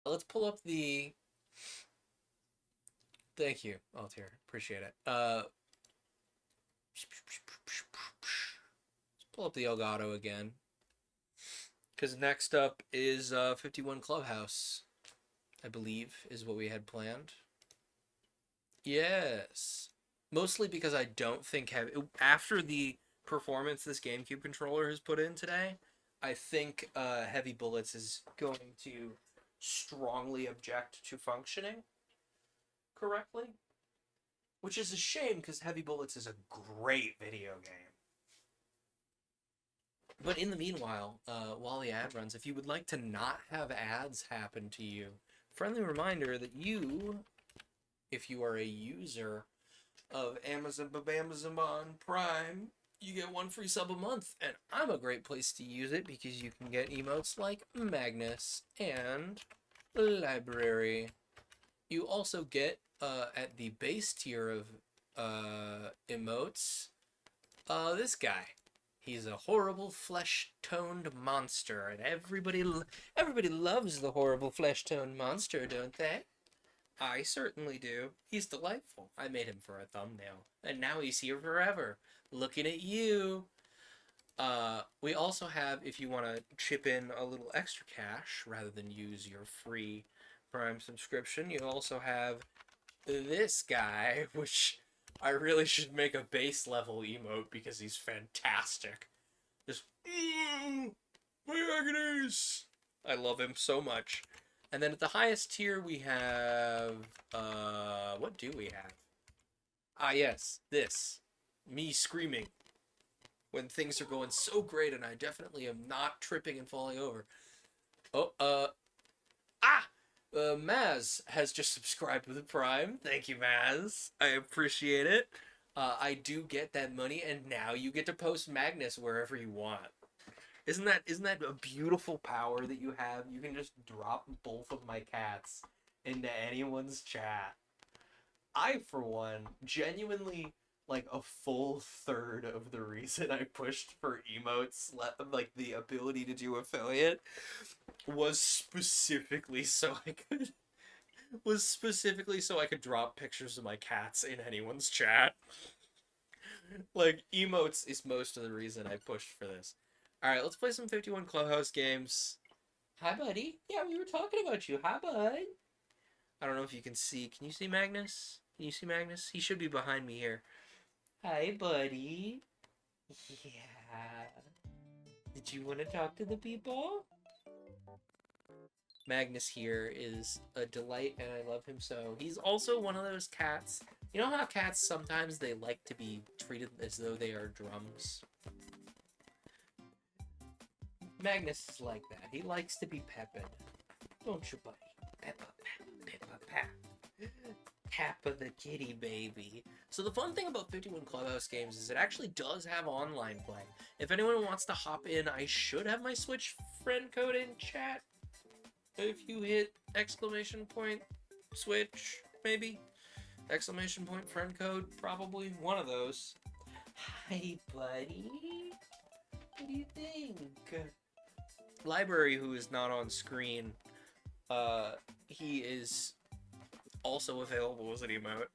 Let's pull up the. Thank you, Altair. Appreciate it. Let's pull up the Elgato again. Because next up is 51 Clubhouse, I believe, is what we had planned. Yes. Mostly because I don't think after the performance this GameCube controller has put in today, I think Heavy Bullets is going to strongly object to functioning correctly. Which is a shame because Heavy Bullets is a great video game. But in the meanwhile, while the ad runs, if you would like to not have ads happen to you, friendly reminder that you, if you are a user of Amazon Prime, you get 1 free sub a month, and I'm a great place to use it because you can get emotes like Magnus and Library. You also get, at the base tier of emotes, this guy. He's a horrible flesh-toned monster, and everybody loves the horrible flesh-toned monster, don't they? I certainly do. He's delightful. I made him for a thumbnail, and now he's here forever, looking at you. We also have, if you want to chip in a little extra cash rather than use your free Prime subscription, you also have this guy, which I really should make a base level emote because he's fantastic. Just, my Agnes! I love him so much. And then at the highest tier we have, what do we have? Ah, yes, this. Me screaming when things are going so great and I definitely am not tripping and falling over. Oh, Maz has just subscribed with a Prime. Thank you, Maz. I appreciate it. I do get that money, and now you get to post Magnus wherever you want. Isn't that a beautiful power that you have? You can just drop both of my cats into anyone's chat. I, for one, genuinely, like, a full third of the reason I pushed for emotes, like the ability to do affiliate, was specifically so I could drop pictures of my cats in anyone's chat. Like, emotes is most of the reason I pushed for this. Alright, let's play some 51 Clubhouse games. Hi, buddy. Yeah, we were talking about you. Hi, bud. I don't know if you can see. Can you see Magnus? Can you see Magnus? He should be behind me here. Hi, buddy. Yeah. Did you want to talk to the people? Magnus here is a delight, and I love him so. He's also one of those cats. You know how cats sometimes they like to be treated as though they are drums? Magnus is like that. He likes to be petted. Don't you, buddy? Peppa, Peppa, Peppa the kitty baby. So the fun thing about 51 Clubhouse games is it actually does have online play. If anyone wants to hop in, I should have my Switch friend code in chat. If you hit exclamation point Switch, maybe? Exclamation point friend code, probably. One of those. Hi, buddy. What do you think? Library, who is not on screen, he is also available as an emote.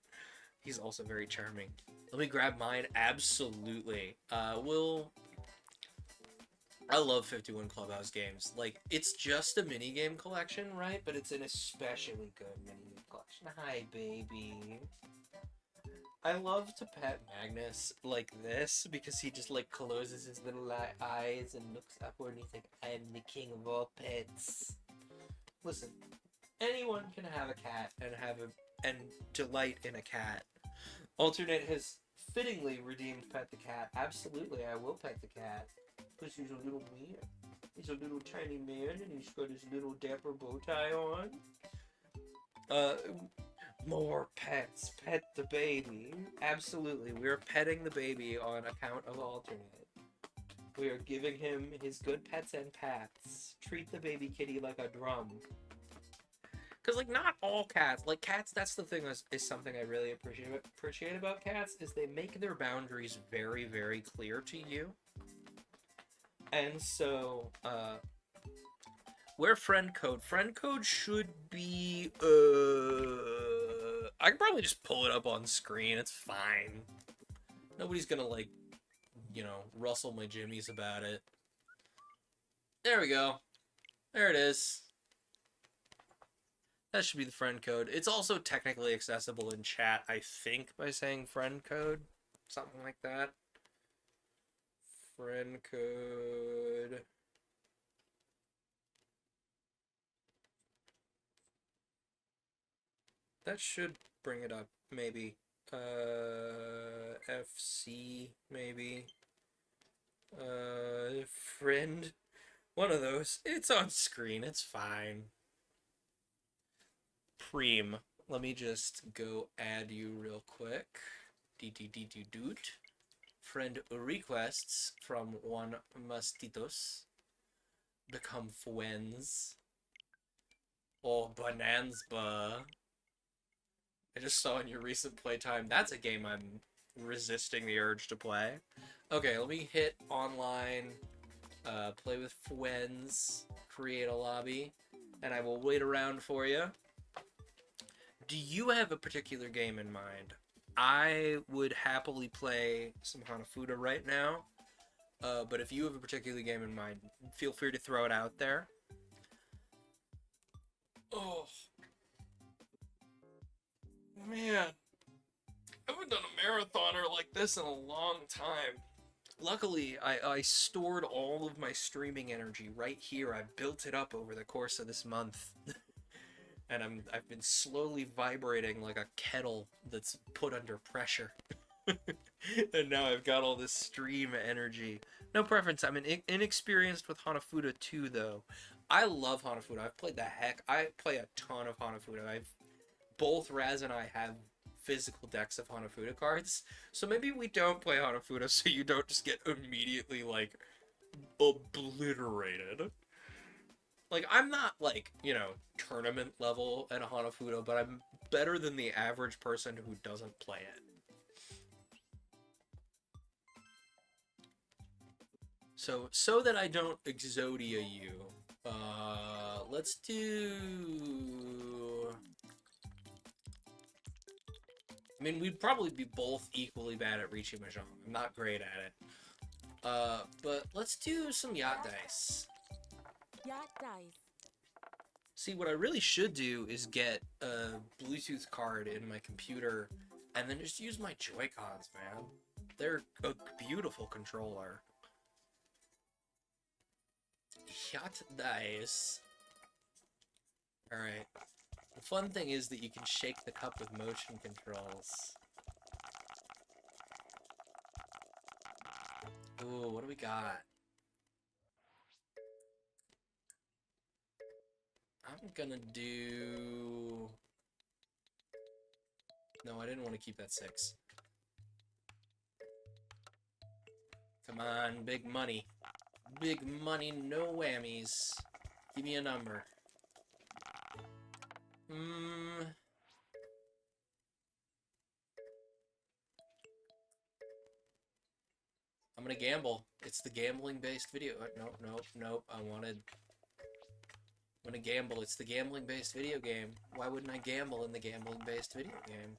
He's also very charming. Let me grab mine. Absolutely. I love 51 Clubhouse games. Like, it's just a minigame collection, right? But it's an especially good minigame collection. Hi, baby. I love to pet Magnus like this because he just, like, closes his little eyes and looks upward and he's like, I'm the king of all pets. Listen, anyone can have a cat and delight in a cat. Alternate has fittingly redeemed Pet the Cat. Absolutely, I will pet the cat. Because he's a little man. He's a little tiny man and he's got his little dapper bow tie on. More pets. Pet the baby. Absolutely, we are petting the baby on account of Alternate. We are giving him his good pets and pats. Treat the baby kitty like a drum. Because, like, not all cats, like, cats, that's the thing is something I really appreciate about cats, is they make their boundaries very, very clear to you. And so, where friend code? Friend code should be, I can probably just pull it up on screen. It's fine. Nobody's gonna, like, you know, rustle my jimmies about it. There we go. There it is. That should be the friend code. It's also technically accessible in chat, I think, by saying friend code. Something like that. Friend code. That should bring it up, maybe. FC, maybe. Friend. One of those. It's on screen, it's fine. Preem. Let me just go add you real quick. Doot. Friend requests from one Mastitos. Become friends. Oh, Bonanza. I just saw in your recent playtime. That's a game I'm resisting the urge to play. Okay, let me hit online, play with friends, create a lobby, and I will wait around for you. Do you have a particular game in mind? I would happily play some Hanafuda right now, but if you have a particular game in mind, feel free to throw it out there. Oh. Man, I haven't done a marathoner like this in a long time. Luckily, I stored all of my streaming energy right here. I built it up over the course of this month. And I've been slowly vibrating like a kettle that's put under pressure. And now I've got all this stream energy. No preference. I'm inexperienced with Hanafuda 2, though. I love Hanafuda. I've played the heck. I play a ton of Hanafuda. Both Raz and I have physical decks of Hanafuda cards, so maybe we don't play Hanafuda so you don't just get immediately, like, obliterated. Like, I'm not, like, you know, tournament level at Hanafuda, but I'm better than the average person who doesn't play it. So that I don't Exodia you, let's do... I mean, we'd probably be both equally bad at reaching Mahjong. I'm not great at it. But let's do some yacht dice. Yacht dice. See, what I really should do is get a Bluetooth card in my computer and then just use my Joy-Cons, man. They're a beautiful controller. Yacht dice. Alright. The fun thing is that you can shake the cup with motion controls. Ooh, what do we got? I'm gonna do... No, I didn't want to keep that 6. Come on, big money. Big money, no whammies. Give me a number. I'm gonna gamble. It's the gambling-based video. Nope. I'm gonna gamble. It's the gambling-based video game. Why wouldn't I gamble in the gambling-based video game?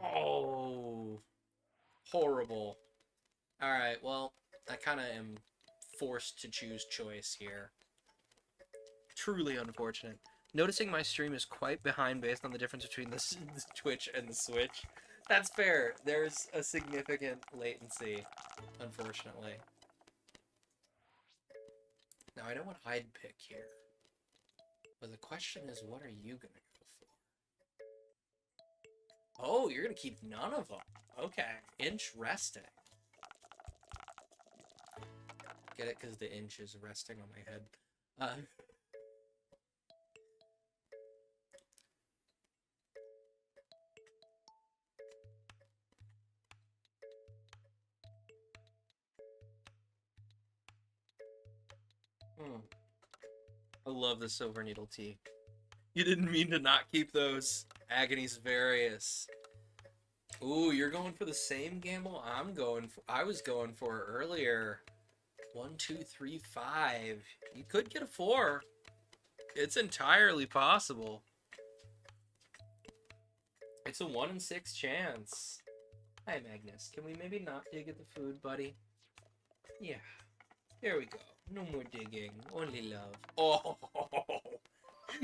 Oh! Horrible. Alright, well, I kinda am forced to choose choice here. Truly unfortunate. Noticing my stream is quite behind based on the difference between the Twitch and the Switch. That's fair. There's a significant latency, unfortunately. Now, I know what I'd pick here. But the question is, what are you gonna go for? Oh, you're gonna keep none of them. Okay, interesting. Get it? Because the inch is resting on my head. I love the Silver Needle tea. You didn't mean to not keep those. Agony's Various. Ooh, you're going for the same gamble I was going for earlier. 1, 2, 3, 5. You could get a 4. It's entirely possible. It's a 1 in 6 chance. Hi, Magnus. Can we maybe not dig at the food, buddy? Yeah. There we go. No more digging. Only love. Oh!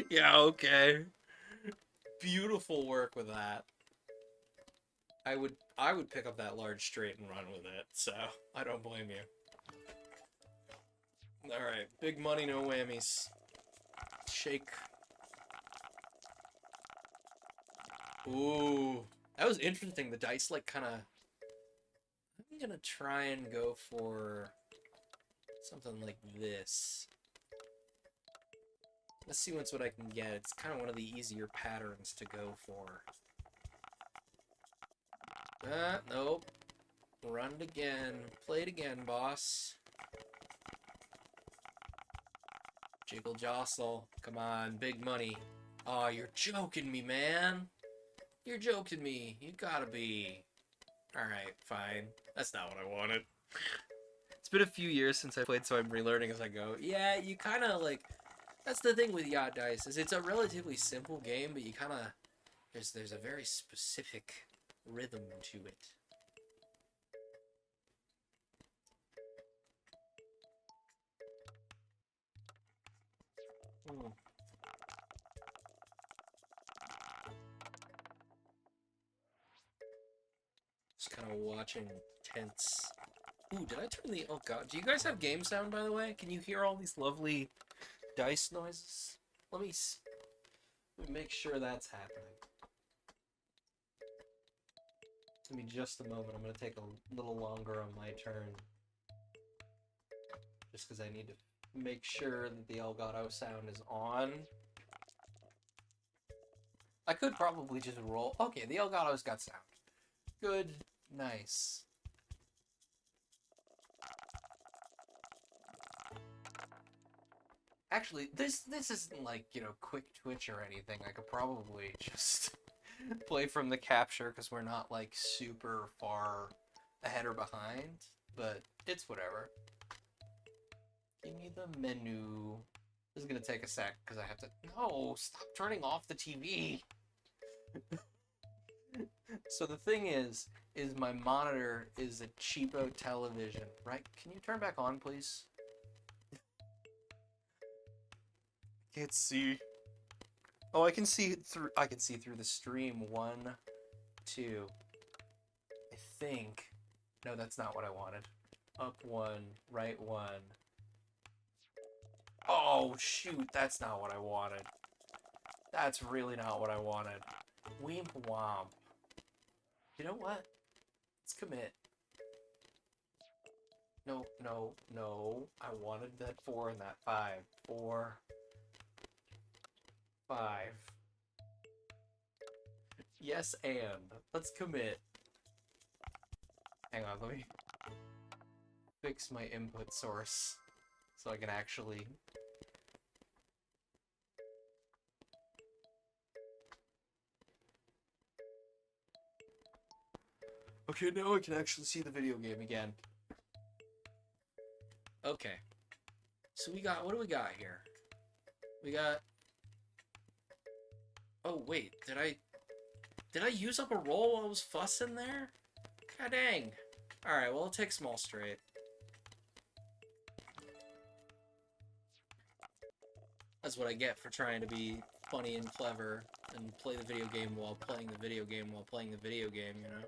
Yeah, okay. Beautiful work with that. I would pick up that large straight and run with it, so I don't blame you. Alright, big money, no whammies. Shake. Ooh. That was interesting. The dice, like, kind of... I'm gonna try and go for something like this. Let's see what I can get. It's kind of one of the easier patterns to go for. Nope. Run it again. Play it again, boss. Jiggle jostle. Come on, big money. Aw, you're joking me, man. You're joking me. You gotta be. Alright, fine. That's not what I wanted. It's been a few years since I played, so I'm relearning as I go. Yeah, you kind of, like... That's the thing with yacht dice, is it's a relatively simple game, but you kind of... There's a very specific rhythm to it. Just kind of watching tense. Ooh, did I turn the... Oh god, do you guys have game sound, by the way? Can you hear all these lovely dice noises? Let me make sure that's happening. Give me just a moment. I'm going to take a little longer on my turn. Just because I need to make sure that the Elgato sound is on. I could probably just roll. Okay, the Elgato's got sound. Good. Nice. Actually, this isn't like, you know, quick twitch or anything. I could probably just play from the capture because we're not like super far ahead or behind, but it's whatever. Give me the menu. This is gonna take a sec because I have to... No, stop turning off the TV. So the thing is my monitor is a cheapo television, right? Can you turn back on, please? Can't see. Oh, I can see through. I can see through the stream. 1, 2. I think. No, that's not what I wanted. Up 1, right 1. Oh shoot, that's not what I wanted. That's really not what I wanted. Weemp womp. You know what? Let's commit. No, no, no. I wanted that 4 and that 5. 4. 5. Yes, and. Let's commit. Hang on, let me fix my input source so I can actually... Okay, now I can actually see the video game again. Okay. So we got... What do we got here? We got... Oh, wait. Did I use up a roll while I was fussing there? God dang. Alright, well, I'll take small straight. That's what I get for trying to be funny and clever and play the video game while playing the video game while playing the video game, you know?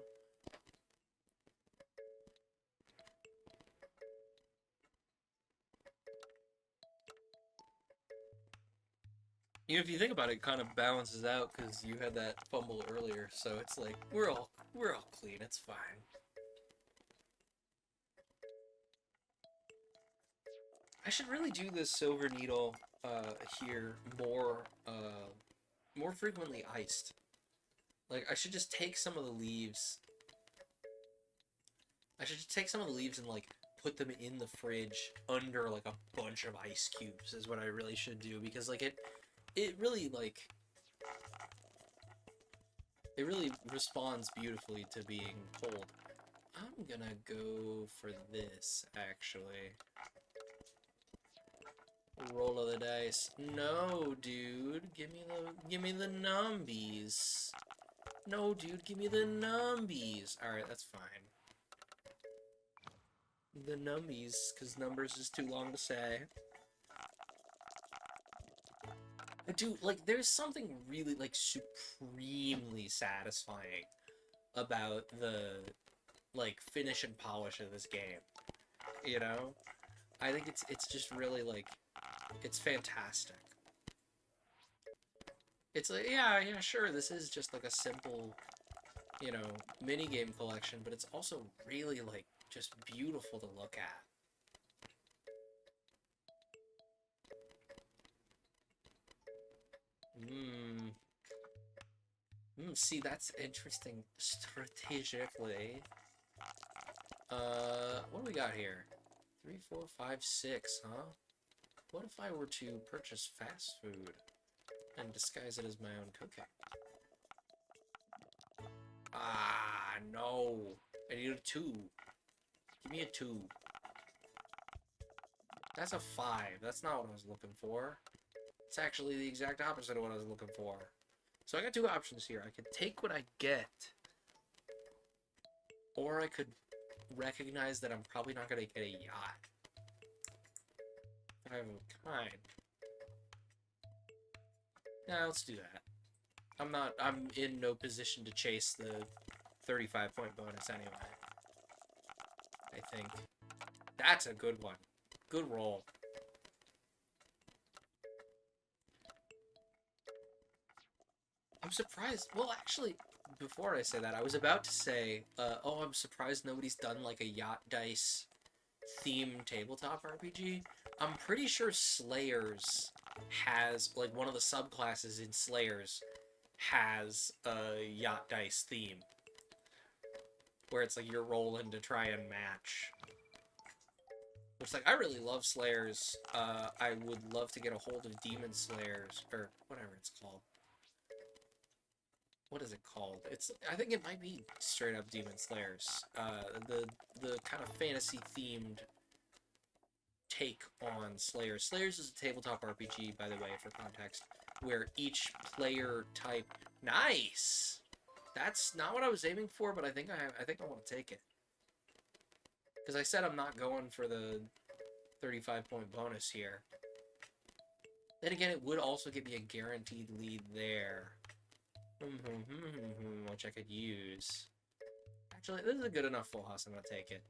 You know, if you think about it, it kind of balances out because you had that fumble earlier, so it's like we're all clean. It's fine. I should really do this silver needle here more frequently iced. Like I should just take some of the leaves. I should just take some of the leaves and like put them in the fridge under like a bunch of ice cubes is what I really should do because like it really, like, it really responds beautifully to being cold. I'm gonna go for this, actually. Roll of the dice. No, dude. Give me the numbies. No, dude, give me the numbies. Alright, that's fine. The numbies, because numbers is too long to say. Dude, like, there's something really, like, supremely satisfying about the, like, finish and polish of this game. You know? I think it's just really, like, it's fantastic. It's like, yeah, sure, this is just, like, a simple, you know, minigame collection, but it's also really, like, just beautiful to look at. See, that's interesting strategically. What do we got here? 3, 4, 5, 6, huh? What if I were to purchase fast food and disguise it as my own cooking? Ah, no. I need a 2. Give me a 2. That's a 5. That's not what I was looking for. It's actually the exact opposite of what I was looking for. So I got 2 options here. I could take what I get, or I could recognize that I'm probably not going to get a yacht. I have a kind. Yeah, let's do that. I'm in no position to chase the 35-point bonus anyway. I think. That's a good one. Good roll. I'm surprised. Well, actually, before I say that, I was about to say, oh, I'm surprised nobody's done, like, a yacht dice themed tabletop RPG. I'm pretty sure Slayers has, like, one of the subclasses in Slayers has a yacht dice theme. Where it's like you're rolling to try and match. Which, like, I really love Slayers. I would love to get a hold of Demon Slayers, or whatever it's called. What is it called? I think it might be straight up Demon Slayers. The kind of fantasy-themed take on Slayers. Slayers is a tabletop RPG, by the way, for context, where each player type... Nice! That's not what I was aiming for, but I think I want to take it. Because I said I'm not going for the 35-point bonus here. Then again, it would also give me a guaranteed lead there. Which I could use. Actually, this is a good enough full house, I'm gonna take it.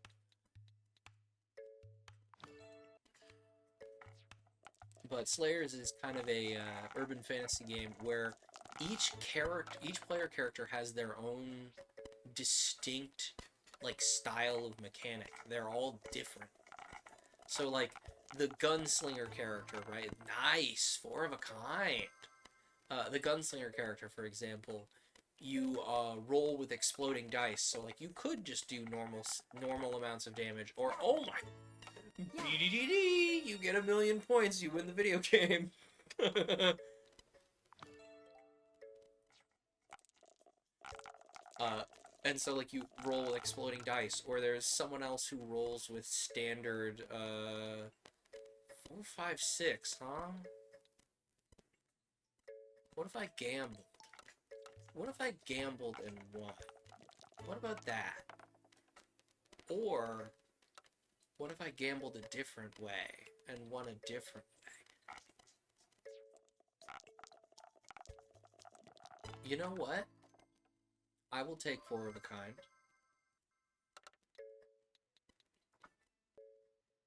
But Slayers is kind of a urban fantasy game where each player character has their own distinct, like, style of mechanic. They're all different. So, like, the gunslinger character, right? Nice! 4 of a kind! The gunslinger character, for example, you roll with exploding dice, so, like, you could just do normal amounts of damage, or, oh my... You get 1,000,000 points, you win the video game. And so, like, you roll with exploding dice, or there's someone else who rolls with standard, 4, 5, 6, huh? What if I gambled? What if I gambled and won? What about that? Or, what if I gambled a different way and won a different way? You know what? I will take 4 of a kind.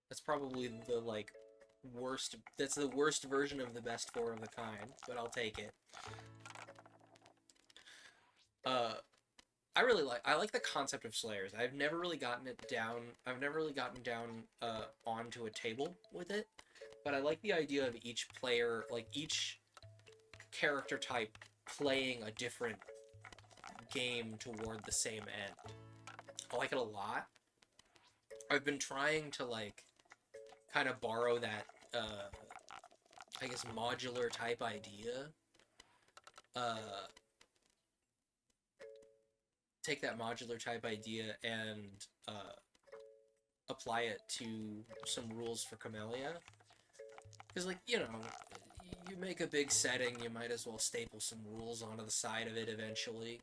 That's probably the, like, worst... That's the worst version of the best 4 of a kind, but I'll take it. I like the concept of Slayers. I've never really gotten it down... I've never really gotten down, onto a table with it, but I like the idea of each player, like, each character type playing a different game toward the same end. I like it a lot. I've been trying to, like, kind of borrow that, I guess, modular type idea. Take that modular type idea and, apply it to some rules for Camellia. Because, like, you know, you make a big setting, you might as well staple some rules onto the side of it eventually.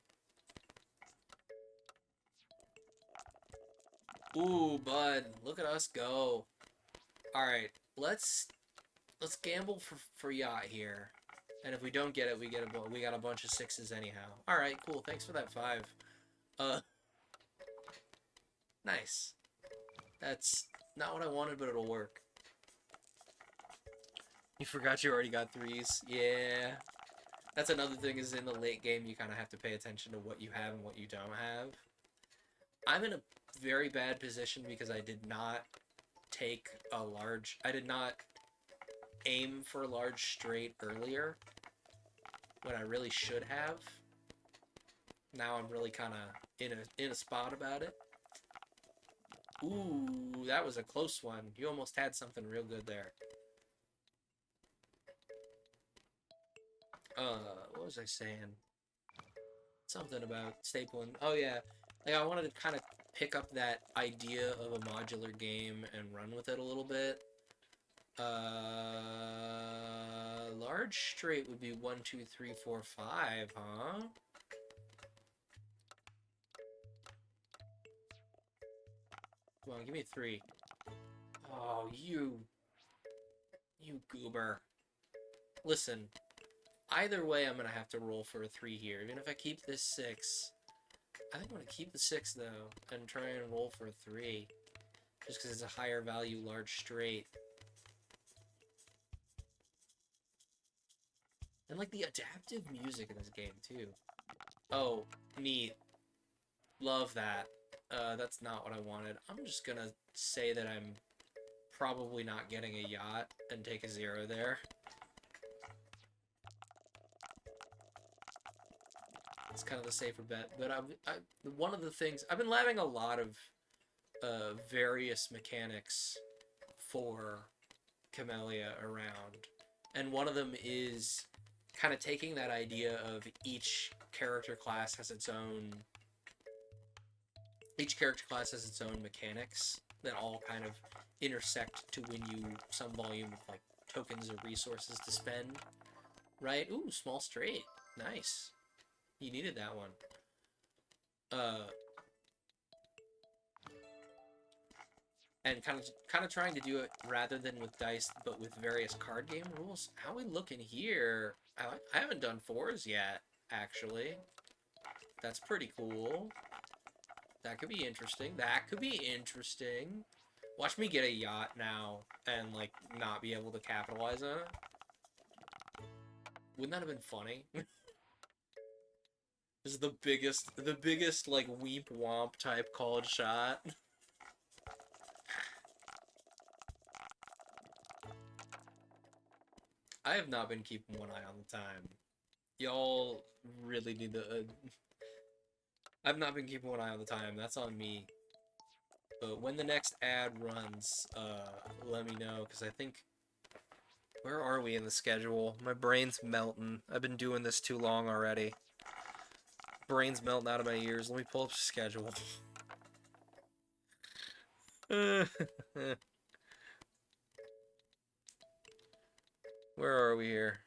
Ooh, bud, look at us go. Alright, let's gamble for yacht here. And if we don't get it, we got a bunch of 6s anyhow. Alright, cool, thanks for that 5. Nice. That's not what I wanted, but it'll work. You forgot you already got 3s? Yeah. That's another thing, is in the late game, you kind of have to pay attention to what you have and what you don't have. I'm in a very bad position because I did not aim for a large straight earlier when I really should have. Now I'm really kind of in a spot about it. Ooh, that was a close one. You almost had something real good there. What was I saying? Something about stapling. Oh yeah, like I wanted to kind of pick up that idea of a modular game and run with it a little bit. Large straight would be 1, 2, 3, 4, 5, huh? Come on, give me 3. Oh, you goober. Listen, either way, I'm gonna have to roll for a 3 here. Even if I keep this 6, I think I'm gonna keep the 6 though, and try and roll for a 3, just because it's a higher value large straight. And like the adaptive music in this game too. Oh, neat. Love that. That's not what I wanted. I'm just gonna say that I'm probably not getting a yacht and take a 0 there. It's kind of the safer bet. But one of the things, I've been having a lot of various mechanics for Camellia around. And one of them is kind of taking that idea of each character class has its own mechanics that all kind of intersect to win you some volume of like tokens or resources to spend. Right? Ooh, small straight. Nice. You needed that one. And kind of trying to do it rather than with dice, but with various card game rules. How we looking here? I haven't done 4s yet, actually. That's pretty cool. That could be interesting. That could be interesting. Watch me get a yacht now and, like, not be able to capitalize on it. Wouldn't that have been funny? This is the biggest, like, weep womp type called shot. I have not been keeping one eye on the time. Y'all really need to... I've not been keeping one eye on the time. That's on me. But when the next ad runs, let me know, because I think... Where are we in the schedule? My brain's melting. I've been doing this too long already. Brain's melting out of my ears. Let me pull up the schedule. Where are we here?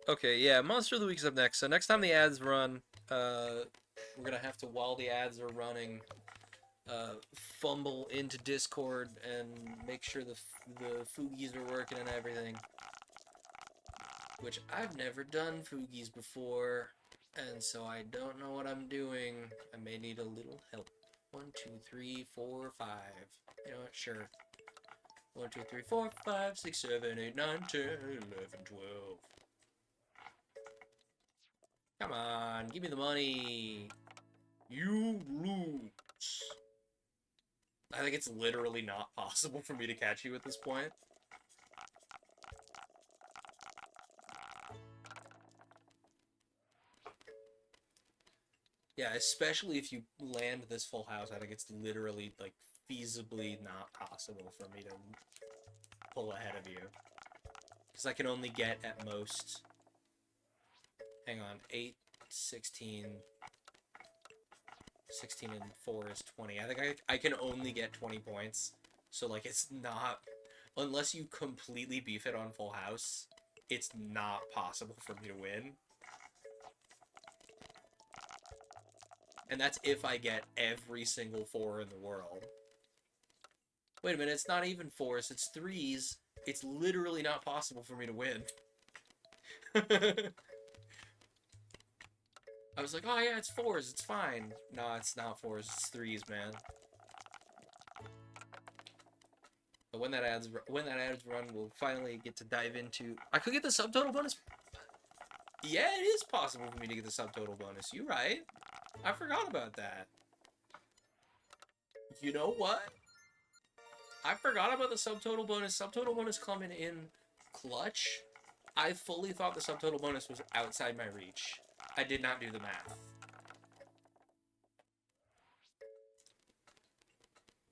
Okay, yeah, Monster of the Week is up next. So next time the ads run, we're gonna have to, while the ads are running, fumble into Discord and make sure the Foogies are working and everything. Which I've never done Foogies before, and so I don't know what I'm doing. I may need a little help. 1, 2, 3, 4, 5. You know what? Sure. 1, 2, 3, 4, 5, 6, 7, 8, 9, 10, 11, 12. Come on, give me the money. You lose. I think it's literally not possible for me to catch you at this point. Yeah, especially if you land this full house, I think it's literally, like, feasibly not possible for me to pull ahead of you. Because I can only get, at most... Hang on, 8, 16... 16 and 4 is 20. I think I can only get 20 points. So, like, it's not... Unless you completely beef it on Full House, it's not possible for me to win. And that's if I get every single 4 in the world. Wait a minute, it's not even 4s, it's 3s. It's literally not possible for me to win. I was like, oh yeah, it's 4s, it's fine. No, it's not 4s, it's 3s, man. But when that ads run, we'll finally get to dive into... I could get the subtotal bonus? Yeah, it is possible for me to get the subtotal bonus. You right. I forgot about that. You know what? I forgot about the subtotal bonus. Subtotal bonus coming in clutch. I fully thought the subtotal bonus was outside my reach. I did not do the math.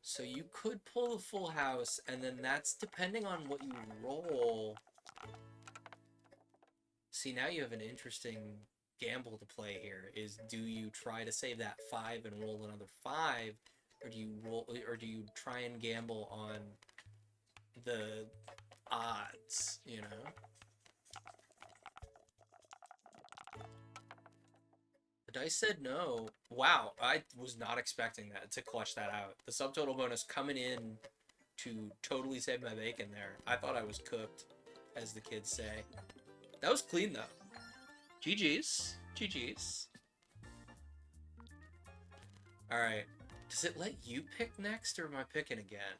So you could pull the Full House, and then that's depending on what you roll. See, now you have an interesting gamble to play here. Is do you try to save that 5 and roll another 5, or do you try and gamble on the odds, you know? The dice said no. Wow, I was not expecting that to clutch that out. The subtotal bonus coming in to totally save my bacon there. I thought I was cooked, as the kids say. That was clean, though. GG's. GG's. Alright. Does it let you pick next, or am I picking again?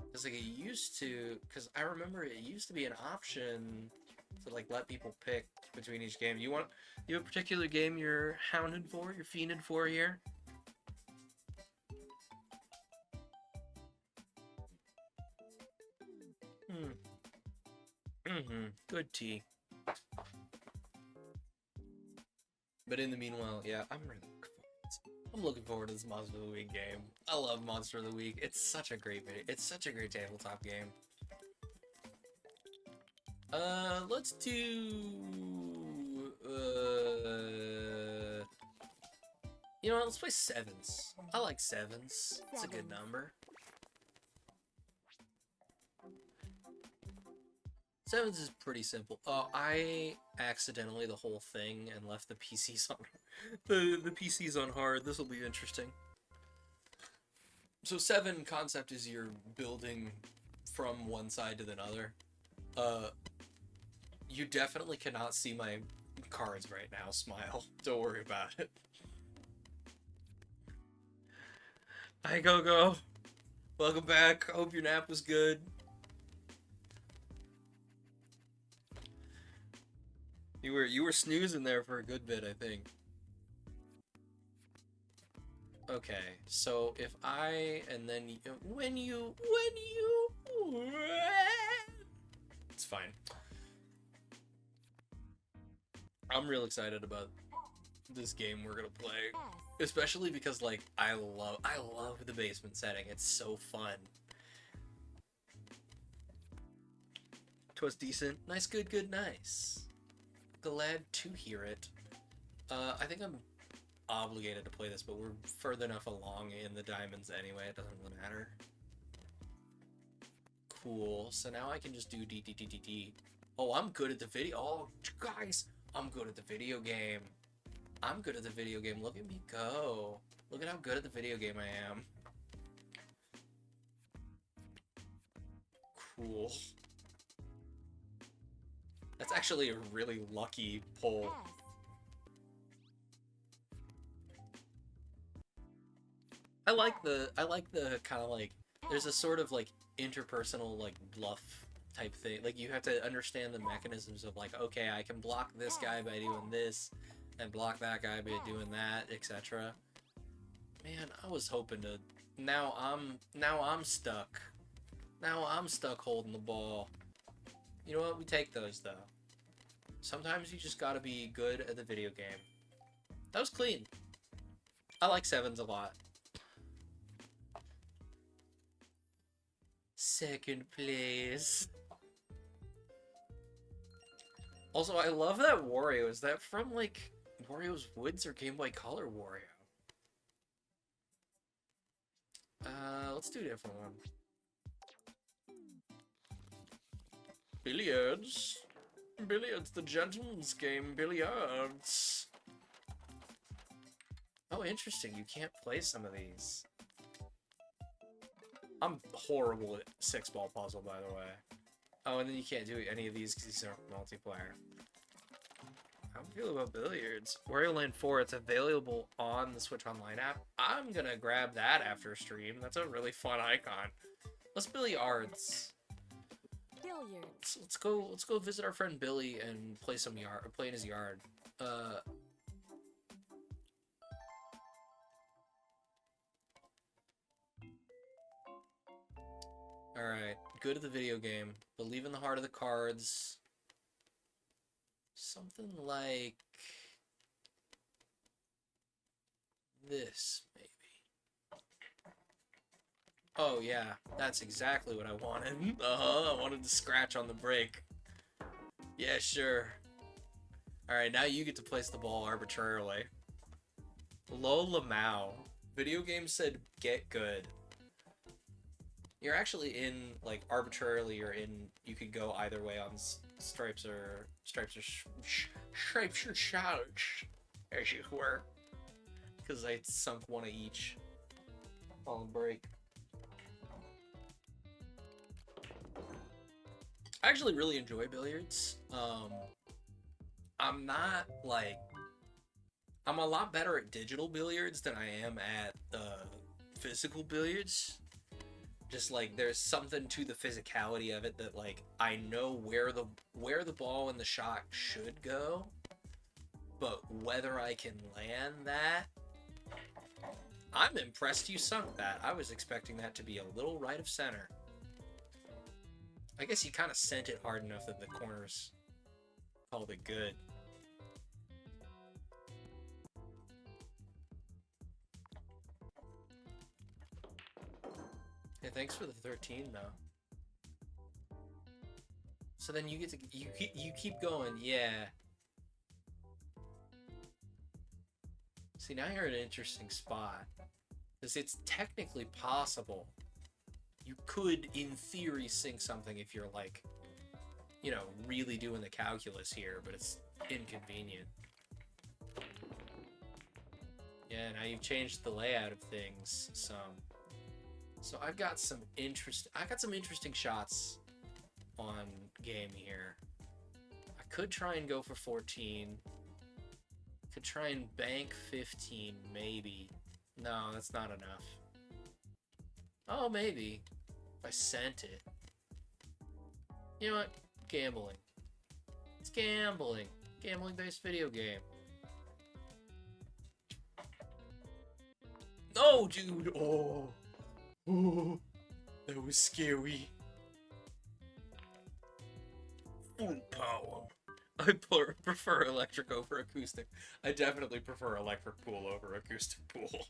Because, like, it used to... Because I remember it used to be an option to, like, let people pick between each game. You have a particular game you're hounded for? You're fiended for here? Good tea. But in the meanwhile, yeah, I'm looking forward to this Monster of the Week game. I love Monster of the Week. It's such a great video. It's such a great tabletop game. Let's do... You know what, let's play 7s. I like 7s. It's a good number. 7s is pretty simple. Oh, I accidentally the whole thing and left the PCs on the PCs on hard. This will be interesting. So 7 concept is you're building from one side to another. You definitely cannot see my cards right now, Smile. Don't worry about it. Hi, Go-Go. Welcome back. Hope your nap was good. You were snoozing there for a good bit, I think. Okay, so if I and then when you it's fine. I'm real excited about this game we're gonna play, especially because like I love the basement setting. It's so fun. 'Twas decent, nice, good, nice. Glad to hear it. I think I'm obligated to play this, but we're further enough along in the diamonds anyway, it doesn't really matter. Cool, so now I can just do D. Oh, I'm good at the video. Oh, guys, I'm good at the video game. I'm good at the video game. Look at me go. Look at how good at the video game I am. Cool. That's actually a really lucky pull. I like the kind of like, there's a sort of like interpersonal like bluff type thing. Like you have to understand the mechanisms of like, okay, I can block this guy by doing this and block that guy by doing that, etc. Man, I was hoping to, now I'm stuck. Now I'm stuck holding the ball. You know what? We take those, though. Sometimes you just gotta be good at the video game. That was clean. I like 7s a lot. Second place. Also, I love that Wario. Is that from, like, Wario's Woods or Game Boy Color Wario? Let's do a different one. Billiards. Billiards, the gentleman's game, billiards. Oh, interesting. You can't play some of these. I'm horrible at 6-ball puzzle, by the way. Oh, and then you can't do any of these because these are multiplayer. How do you feel about billiards? Wario Land 4, it's available on the Switch Online app. I'm gonna grab that after stream. That's a really fun icon. Let's billiards. Billiards. Let's go visit our friend Billy and play some yard, play in his yard. Alright, good at the video game. Believe in the heart of the cards. Something like this, maybe. Oh yeah, that's exactly what I wanted. I wanted to scratch on the break. Yeah, sure. Alright, now you get to place the ball arbitrarily. Lola Mao. Video game said get good. You're actually in, like, arbitrarily you're in, you could go either way on stripes or challenge, as you were. Because I sunk one of each on the break. I actually really enjoy billiards. I'm not, like, I'm a lot better at digital billiards than I am at physical billiards. Just like there's something to the physicality of it that like I know where the ball and the shot should go, but whether I can land that, I'm impressed you sunk that. I was expecting that to be a little right of center. I guess you kind of sent it hard enough that the corners called it good. Hey, thanks for the 13 though. So then you get to you keep going, yeah. See, now you're in an interesting spot because it's technically possible. You could, in theory, sink something if you're like, you know, really doing the calculus here, but it's inconvenient. Yeah, now you've changed the layout of things some. So I got some interesting shots on game here. I could try and go for 14. Could try and bank 15, maybe. No, that's not enough. Oh, maybe. If I sent it. You know what? Gambling. It's gambling. Gambling-based video game. No, dude! Oh! Oh, that was scary. Full power. I prefer electric over acoustic. I definitely prefer electric pool over acoustic pool.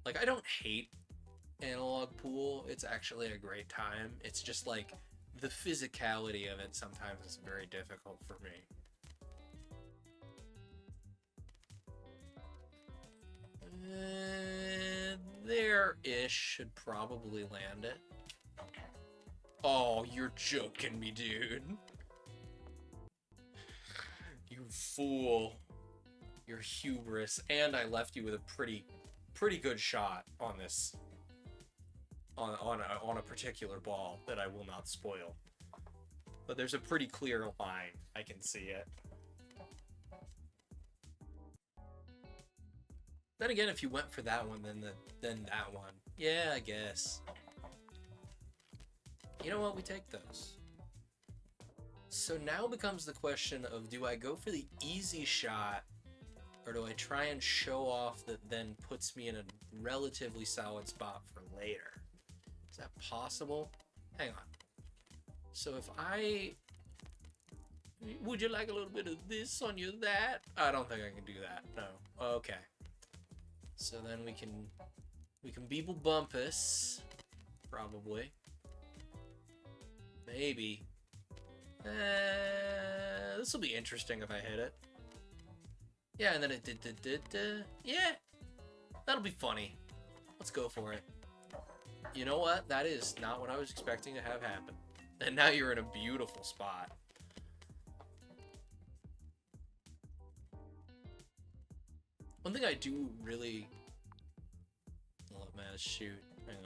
Like, I don't hate analog pool. It's actually a great time. It's just like the physicality of it sometimes is very difficult for me. There-ish should probably land it. Oh, you're joking me, dude. You fool. Your hubris. And I left you with a pretty good shot on this. On a particular ball that I will not spoil. But there's a pretty clear line. I can see it. Then again, if you went for that one, then that one. Yeah, I guess. You know what? We take those. So now becomes the question of, do I go for the easy shot, or do I try and show off that then puts me in a relatively solid spot for later? Is that possible? Hang on. So if I... Would you like a little bit of this on your that? I don't think I can do that. No. Okay. So then we can beeble bumpus, probably. Maybe. This will be interesting if I hit it. Yeah, and then it did. Yeah, that'll be funny. Let's go for it. You know what? That is not what I was expecting to have happen. And now you're in a beautiful spot. One thing I do really... Oh, man, shoot. Hang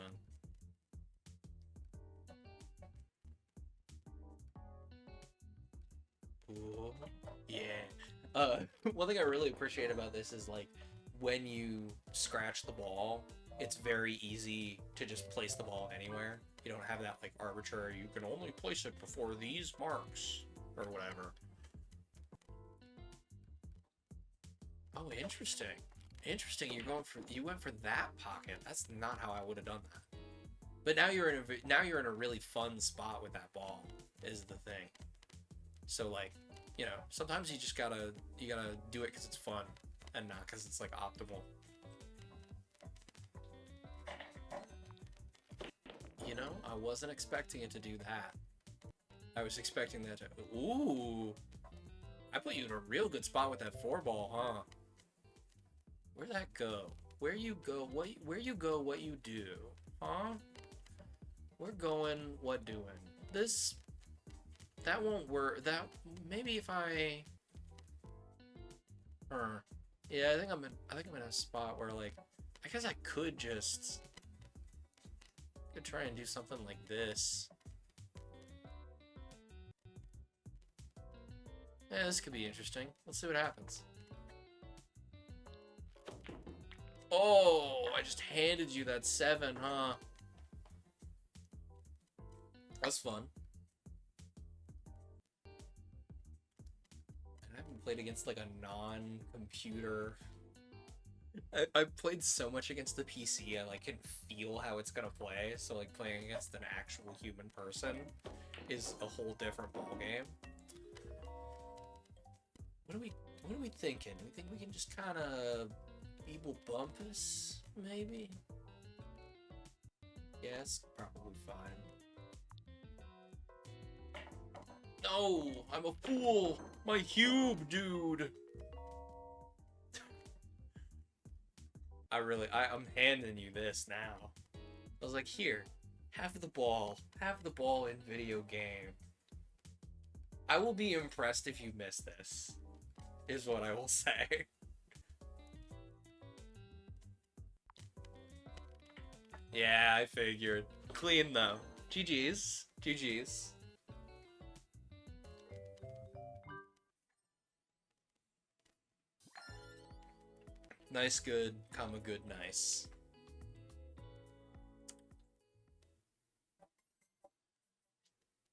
on. Ooh, yeah. One thing I really appreciate about this is, like, when you scratch the ball, it's very easy to just place the ball anywhere. You don't have that, like, arbitrary, you can only place it before these marks, or whatever. Oh, interesting. Interesting, you went for that pocket. That's not how I would have done that. But now you're in a really fun spot with that ball, is the thing. So, like, you know, sometimes you just gotta do it because it's fun and not because it's, like, optimal. You know, I wasn't expecting it to do that. I was expecting that to... Ooh! I put you in a real good spot with that 4-ball, huh? Where'd that go? Where you go, what you do? Huh? We're going, what doing? This... That won't work. That... Maybe if I... Yeah, I think I'm in a spot where, like... I guess I could just... Could try and do something like this. Yeah, this could be interesting. Let's see what happens. Oh, I just handed you that 7, huh? That's fun. I haven't played against, like, a non-computer... I've played so much against the PC, I, like, can feel how it's gonna play, so, like, playing against an actual human person is a whole different ballgame. What are we thinking? We think we can just kind of feeble bump this, maybe? Yes, probably fine. No, I'm a fool. My cube, dude. I'm handing you this now. I was like, here, have the ball in video game. I will be impressed if you miss this, is what I will say. Yeah, I figured. Clean though. GG's. GG's. Nice, good, comma, good, nice.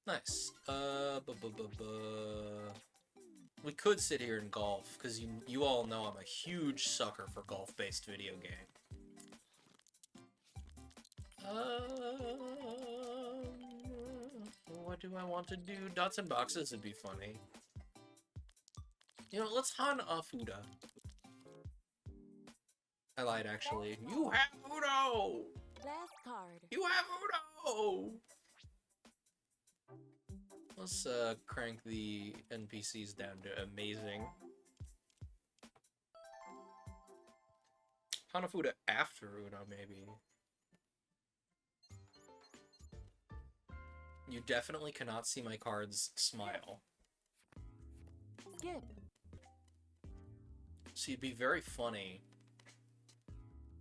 Nice. We could sit here and golf, because you all know I'm a huge sucker for golf-based video game. What do I want to do? Dots and boxes would be funny. You know, let's hanafuda. I lied, actually. You have Uno! Last card. You have Uno! Let's crank the NPCs down to amazing. Hanafuda after Uno, maybe. You definitely cannot see my cards smile. Skip. So you'd be very funny.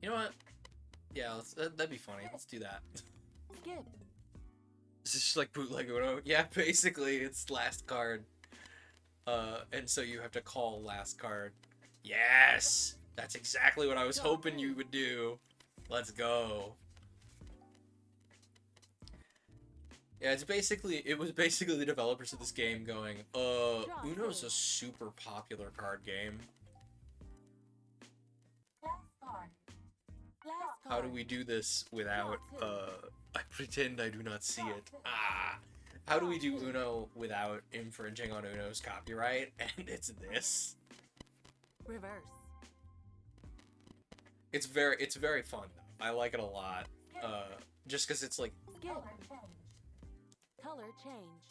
You know what? Yeah, that'd be funny. Let's do that. Skip. It's just like bootleg Uno. Yeah, basically, it's last card. And so you have to call last card. Yes! That's exactly what I was hoping you would do. Let's go. Yeah, it was basically the developers of this game going, Uno's a super popular card game. How do we do this without, I pretend I do not see it. How do we do Uno without infringing on Uno's copyright? And it's this. Reverse. It's very fun, though. I like it a lot. Just because it's like... Skip. Color change.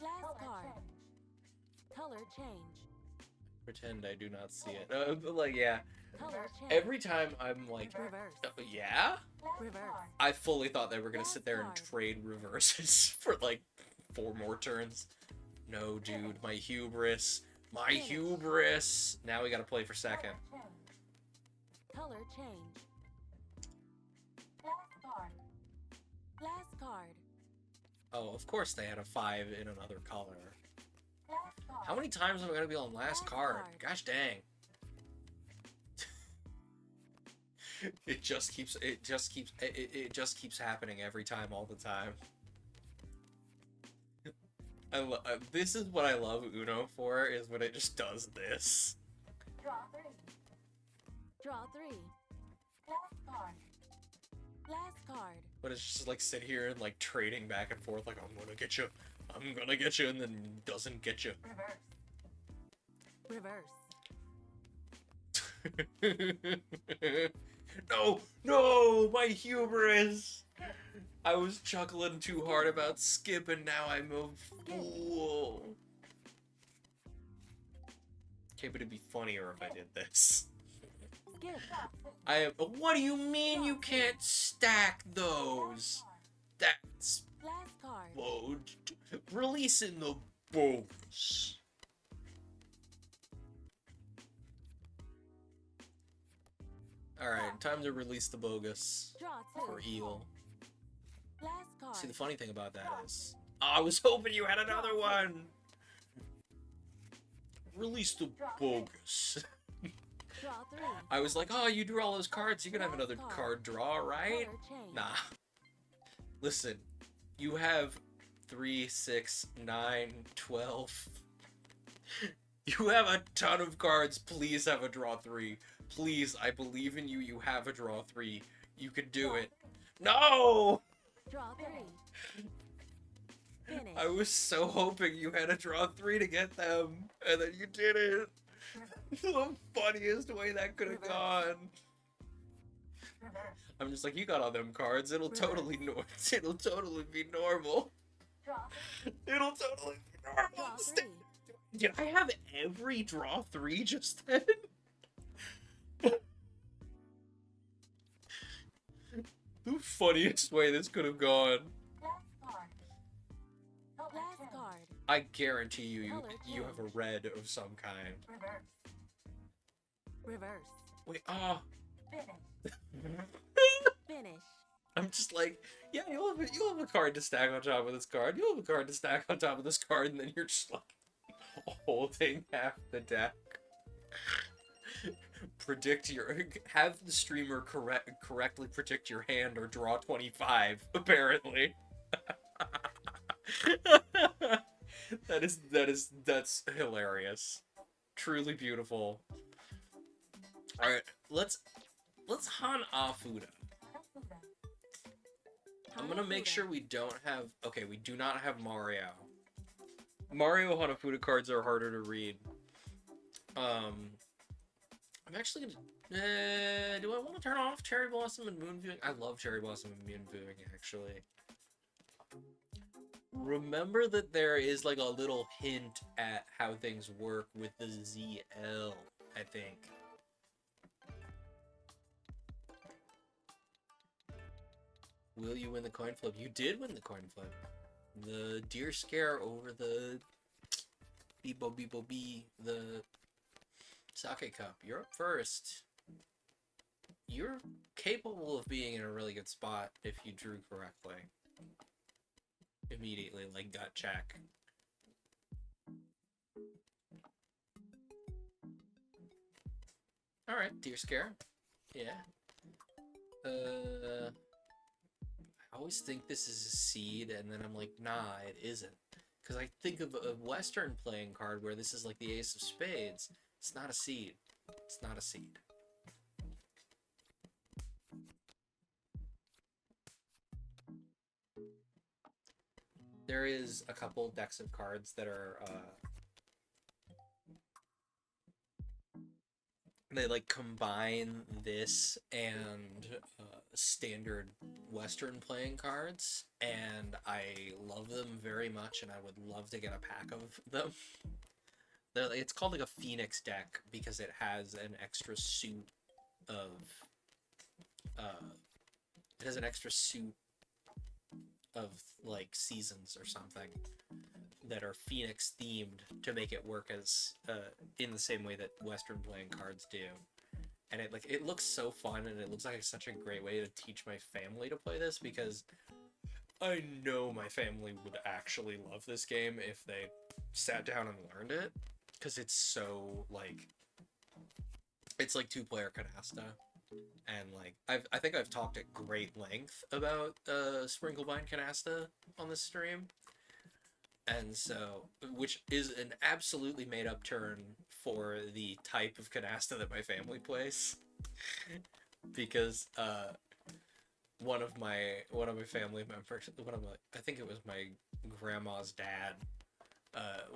Last card. Color change. Pretend I do not see it. But like, yeah. Color change. Every time I'm like, Reverse. yeah? Reverse. I fully thought they were gonna sit there and trade reverses for like 4 more turns. No, dude, my hubris. My hubris! Now we gotta play for second. Color change. Last card. Oh, of course they had a 5 in another color. How many times am I gonna be on last card? Gosh dang. It just keeps happening every time, all the time. This is what I love Uno for, is when it just does this. Draw 3. Draw 3. Last card. Last card. But it's just like sit here and like trading back and forth, like I'm gonna get you, and then doesn't get you. Reverse. Reverse. No, my hubris. I was chuckling too hard about skip, and now I'm a fool. Okay, but it'd be funnier if I did this. Skip. What do you mean you can't stack those? That's Last card. releasing the bones. Alright, time to release the bogus Draw 2. for eel. Last card. See, the funny thing about that is, I was hoping you had another one! Release the bogus. Draw 3. I was like, oh, you drew all those cards, you can have another card draw, right? Color change. Nah. Listen, you have 3, 6, 9, 12. You have a ton of cards. Please have a draw 3. Please, I believe in you. You have a draw 3. You can do it. No! Draw 3. Finish. I was so hoping you had a draw 3 to get them, and then you didn't. The funniest way that could have gone. I'm just like, you got all them cards. It'll totally be normal. It'll totally be normal. Draw 3. Did I have every draw 3 just then? The funniest way this could have gone. Last card. I guarantee you have a red of some kind. Reverse. Wait, Finish. I'm just like, yeah, you'll have a card to stack on top of this card. You'll have a card to stack on top of this card, and then you're just like holding half the deck. Have the streamer correctly predict your hand or draw 25, apparently. That's hilarious. Truly beautiful. Alright, let's hanafuda. I'm gonna make sure we don't have... Okay, we do not have Mario. Mario Hanafuda cards are harder to read. I'm actually gonna... do I want to turn off Cherry Blossom and Moon Viewing? I love Cherry Blossom and Moon Viewing, actually. Remember that there is like a little hint at how things work with the ZL, I think. Will you win the coin flip? You did win the coin flip. The deer scare over the Beebo Beebo Bee, the sake cup. You're up first. You're capable of being in a really good spot if you drew correctly. Immediately, like gut check. Alright, deer scare. Yeah. I always think this is a seed, and then I'm like, nah, it isn't. Because I think of a Western playing card where this is like the Ace of Spades. It's not a seed. It's not a seed. There is a couple decks of cards that are, they like combine this and standard Western playing cards, and I love them very much, and I would love to get a pack of them. It's called like a Phoenix deck because it has an extra suit of it has an extra suit of like seasons or something that are Phoenix themed to make it work as in the same way that Western playing cards do. And it looks so fun, and it looks like such a great way to teach my family to play this, because I know my family would actually love this game if they sat down and learned it, because it's so like it's like 2-player canasta. And like I think I've talked at great length about Sprinklebind canasta on this stream, and so, which is an absolutely made up term for the type of canasta that my family plays, because one of my family members, I think it was my grandma's dad,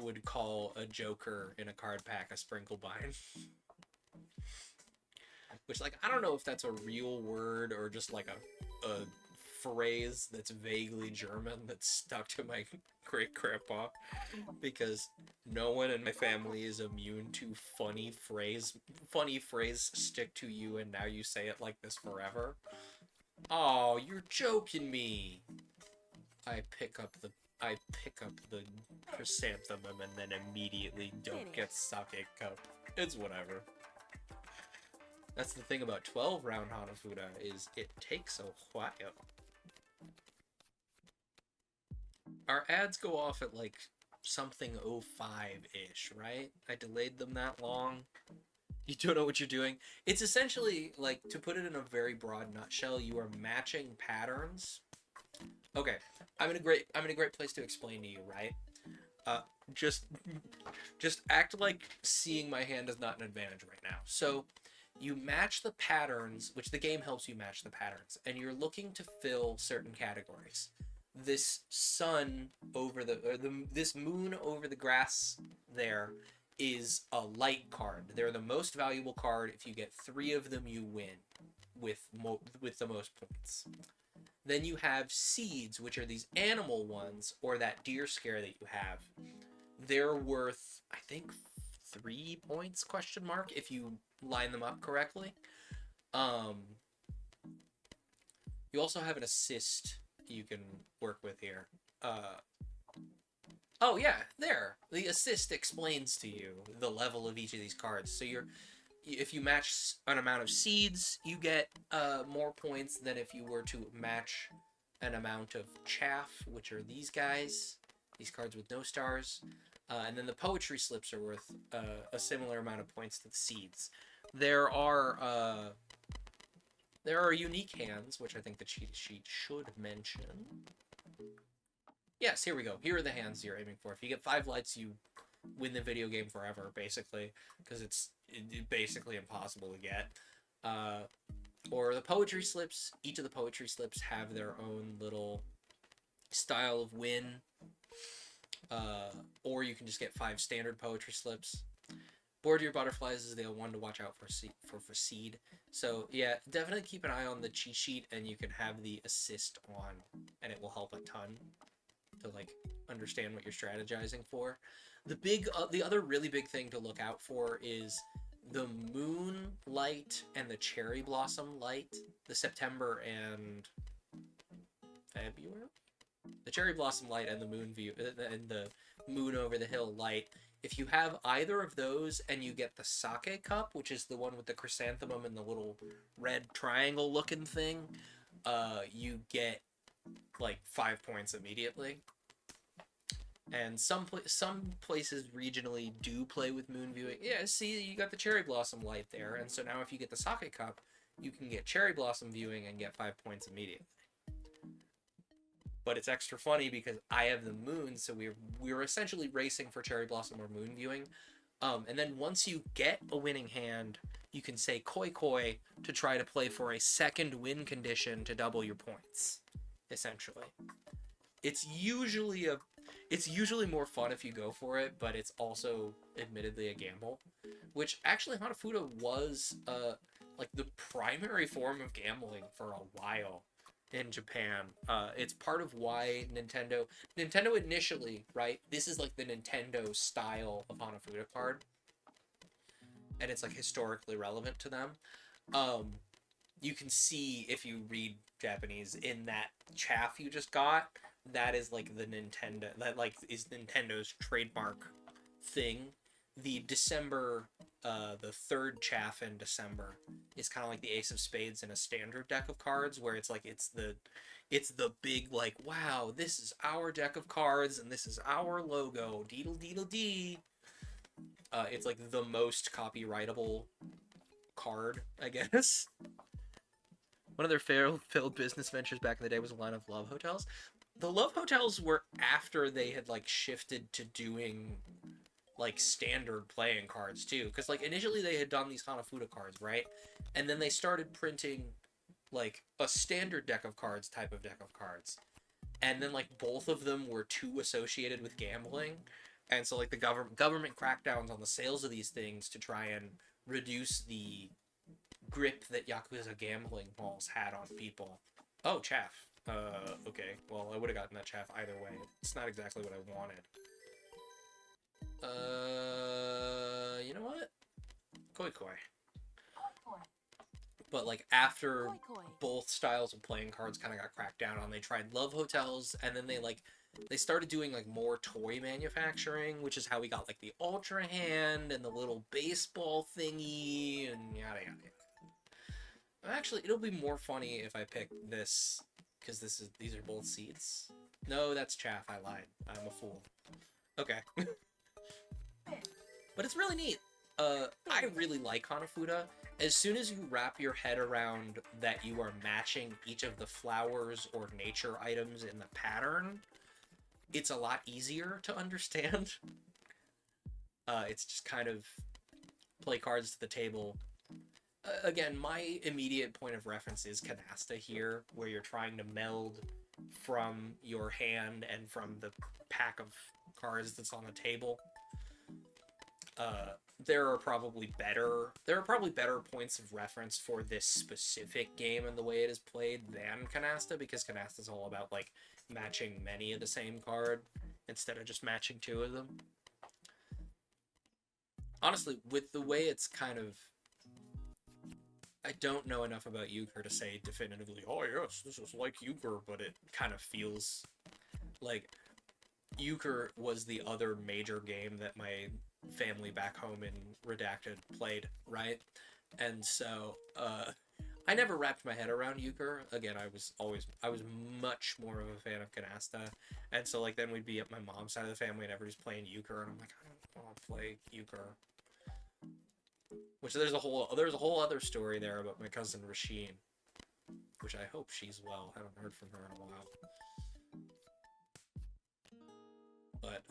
would call a joker in a card pack a Sprinklebind. Which, like, I don't know if that's a real word or just like a phrase that's vaguely German that's stuck to my great grandpa, because no one in my family is immune to funny phrase stick to you and now you say it like this forever. Oh, you're joking me. I pick up the chrysanthemum and then immediately don't get sake cup. It's whatever. That's the thing about 12-round hanafuda, is it takes a while. Our ads go off at like something 05-ish, right? I delayed them that long. You don't know what you're doing. It's essentially, like, to put it in a very broad nutshell, you are matching patterns. Okay, I'm in a great place to explain to you, right? Just act like seeing my hand is not an advantage right now. So you match the patterns, which the game helps you match the patterns, and you're looking to fill certain categories. This sun over this moon over the grass there is a light card. They're the most valuable card. If you get 3 of them, you win with the most points. Then you have seeds, which are these animal ones, or that deer scare that you have. They're worth, I think, 3 points, question mark, if you line them up correctly. You also have an assist you can work with here. Oh yeah, there. The assist explains to you the level of each of these cards. So if you match an amount of seeds, you get more points than if you were to match an amount of chaff, which are these guys, these cards with no stars. And then the poetry slips are worth a similar amount of points to the seeds. There are unique hands, which I think the cheat sheet should mention. Yes, here we go. Here are the hands you're aiming for. If you get 5 lights, you win the video game forever, basically, because it's basically impossible to get. Or the poetry slips. Each of the poetry slips have their own little style of win. Or you can just get 5 standard poetry slips. Board your butterflies is the one to watch out for seed. So yeah, definitely keep an eye on the cheat sheet, and you can have the assist on, and it will help a ton to like understand what you're strategizing for. The other really big thing to look out for is the moon light and the cherry blossom light. The September and February, the cherry blossom light and the moon view and the moon over the hill light. If you have either of those and you get the sake cup, which is the one with the chrysanthemum and the little red triangle looking thing, you get like 5 points immediately. And some places regionally do play with moon viewing. Yeah, see, you got the cherry blossom light there, and so now if you get the sake cup, you can get cherry blossom viewing and get 5 points immediately. But it's extra funny because I have the moon, so we're essentially racing for cherry blossom or moon viewing. And then once you get a winning hand, you can say koi koi to try to play for a second win condition to double your points, essentially. It's usually more fun if you go for it, but it's also admittedly a gamble. Which actually hanafuda was like the primary form of gambling for a while. in Japan. It's part of why Nintendo initially, right? This is like the Nintendo style of hanafuda card, and it's like historically relevant to them. You can see if you read Japanese in that chaff you just got, that is like the Nintendo, that like is Nintendo's trademark thing. The December, the third chaff in December is kind of like the Ace of Spades in a standard deck of cards, where it's like it's the big like, wow, this is our deck of cards and this is our logo, deedle deedle dee. It's like the most copyrightable card, I guess. One of their failed business ventures back in the day was a line of love hotels. The love hotels were after they had like shifted to doing like standard playing cards too, because like initially they had done these hanafuda cards, right? And then they started printing like a standard deck of cards type of deck of cards, and then like both of them were too associated with gambling, and so like the government crackdowns on the sales of these things to try and reduce the grip that Yakuza gambling halls had on people. Oh, chaff. Okay. Well, I would have gotten that chaff either way. It's not exactly what I wanted. You know what? Koi Koi. But like after Koi. both styles of playing cards kind of got cracked down on, they tried love hotels, and then they started doing like more toy manufacturing, which is how we got like the Ultra Hand and the little baseball thingy and yada yada yada. Actually, it'll be more funny if I pick this, because these are both seeds. No, that's chaff. I lied. I'm a fool. Okay. But it's really neat. I really like hanafuda. As soon as you wrap your head around that you are matching each of the flowers or nature items in the pattern, it's a lot easier to understand. It's just kind of play cards to the table. Again, my immediate point of reference is canasta here, where you're trying to meld from your hand and from the pack of cards that's on the table. There are probably better points of reference for this specific game and the way it is played than canasta, because canasta is all about like matching many of the same card instead of just matching two of them. Honestly, with the way it's kind of, I don't know enough about euchre to say definitively, oh yes, this is like euchre, but it kind of feels like euchre was the other major game that my family back home in Redacted played, right? And so I never wrapped my head around euchre. Again, I was much more of a fan of canasta, and so like then we'd be at my mom's side of the family and everybody's playing euchre, and I'm like, I don't want to play euchre. Which there's a whole other story there about my cousin Rasheen, which I hope she's well. I haven't heard from her in a while. But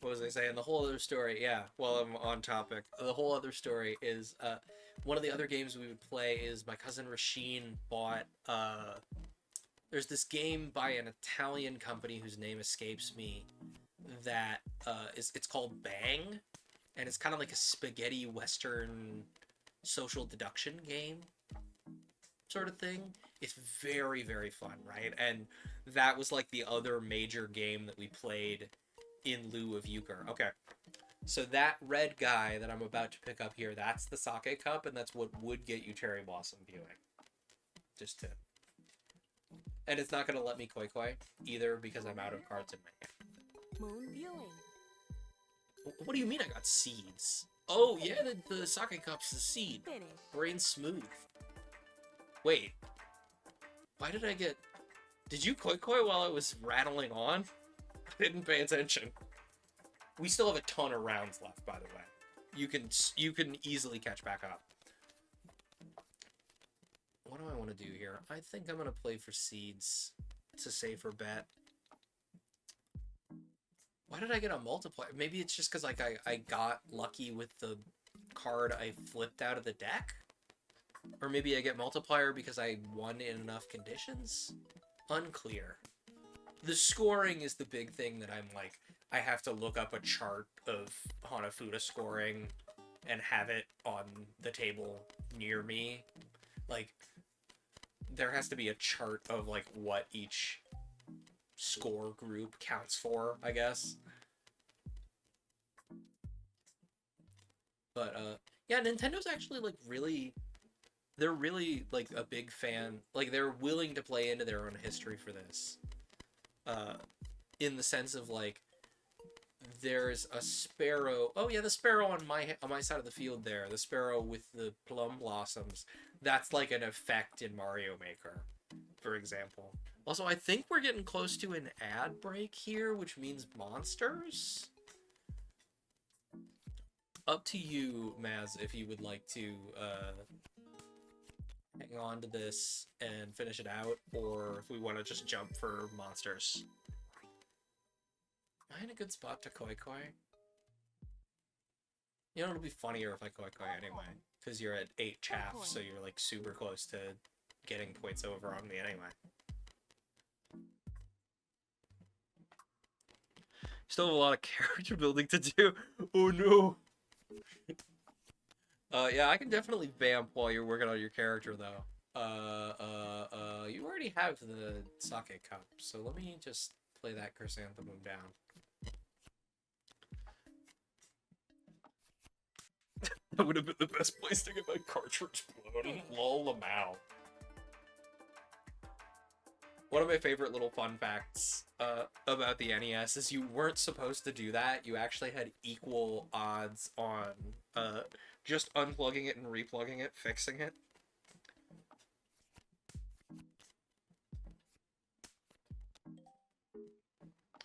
what was I saying? The whole other story, yeah. While I'm on topic, the whole other story is one of the other games we would play is my cousin Rasheen bought. There's this game by an Italian company whose name escapes me. That it's called Bang. And it's kind of like a spaghetti western social deduction game sort of thing. It's very, very fun, right? And that was like the other major game that we played in lieu of euchre. Okay, so that red guy that I'm about to pick up here, that's the sake cup, and that's what would get you cherry blossom viewing. Just to... And it's not going to let me koi koi either because I'm out of cards in my hand. Moon viewing. What do you mean I got seeds? Oh, yeah, the sake cup's the seed. Finish. Brain smooth. Wait. Why did I get... Did you koi koi while I was rattling on? I didn't pay attention. We still have a ton of rounds left, by the way. You can easily catch back up. What do I want to do here? I think I'm going to play for seeds. It's a safer bet. Why did I get a multiplier? Maybe it's just because like I got lucky with the card I flipped out of the deck? Or maybe I get multiplier because I won in enough conditions? Unclear. The scoring is the big thing that I'm like, I have to look up a chart of hanafuda scoring and have it on the table near me. Like, there has to be a chart of like what each score group counts for, I guess. But yeah, Nintendo's actually like they're really like a big fan. Like they're willing to play into their own history for this. In the sense of like there's a sparrow. Oh yeah, the sparrow on my side of the field there. The sparrow with the plum blossoms. That's like an effect in Mario Maker, for example. Also, I think we're getting close to an ad break here, which means monsters. Up to you, Maz, if you would like to hang on to this and finish it out, or if we want to just jump for monsters. Am I in a good spot to koi koi? You know, it'll be funnier if I koi koi anyway, because you're at 8 chaff, so you're like super close to getting points over on me anyway. Still have a lot of character building to do. Oh no. Yeah, I can definitely vamp while you're working on your character though. You already have the sake cup, so let me just play that chrysanthemum down. That would have been the best place to get my cartridge blown. Lol them out. One of my favorite little fun facts about the NES is you weren't supposed to do that. You actually had equal odds on just unplugging it and replugging it, fixing it.